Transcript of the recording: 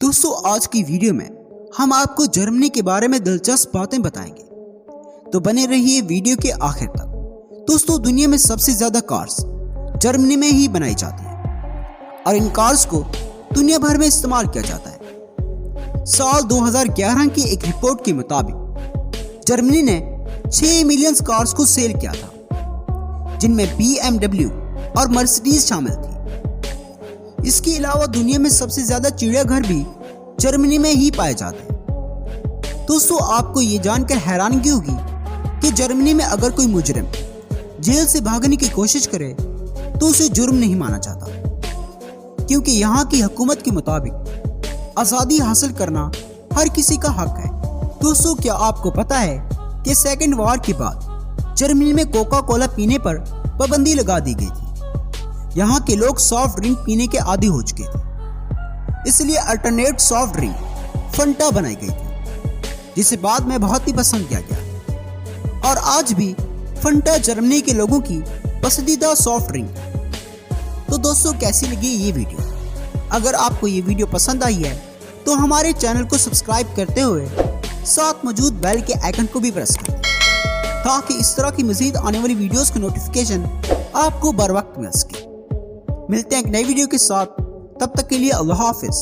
दोस्तों आज की वीडियो में हम आपको जर्मनी के बारे में दिलचस्प बातें बताएंगे, तो बने रहिए वीडियो के आखिर तक। दोस्तों दुनिया में सबसे ज्यादा कार्स जर्मनी में ही बनाई जाती हैं और इन कार्स को दुनिया भर में इस्तेमाल किया जाता है। साल 2011 की एक रिपोर्ट के मुताबिक जर्मनी ने 6 मिलियन कार्स को सेल किया था, जिनमें BMW और मर्सिडीज शामिल थी। इसके अलावा दुनिया में सबसे ज्यादा चिड़ियाघर भी जर्मनी में ही पाए जाते हैं। दोस्तों आपको ये जानकर हैरानगी होगी कि जर्मनी में अगर कोई मुजरिम जेल से भागने की कोशिश करे तो उसे जुर्म नहीं माना जाता, क्योंकि यहाँ की हुकूमत के मुताबिक आज़ादी हासिल करना हर किसी का हक है। दोस्तों क्या आपको पता है कि सेकेंड वॉर के बाद जर्मनी में कोका कोला पीने पर पाबंदी लगा दी गई थी। यहाँ के लोग सॉफ्ट ड्रिंक पीने के आदी हो चुके थे, इसलिए अल्टरनेट सॉफ्ट ड्रिंक फंटा बनाई गई थी, जिसे बाद में बहुत ही पसंद किया गया और आज भी फंटा जर्मनी के लोगों की पसंदीदा सॉफ्ट ड्रिंक है। तो दोस्तों कैसी लगी ये वीडियो? अगर आपको ये वीडियो पसंद आई है तो हमारे चैनल को सब्सक्राइब करते हुए साथ मौजूद बेल के आइकन को भी प्रेस करें, ताकि इस तरह की मजीद आने वाली वीडियोस की नोटिफिकेशन आपको बर वक्त मिल सके। मिलते हैं एक नई वीडियो के साथ, तब तक के लिए अल्लाह हाफिज।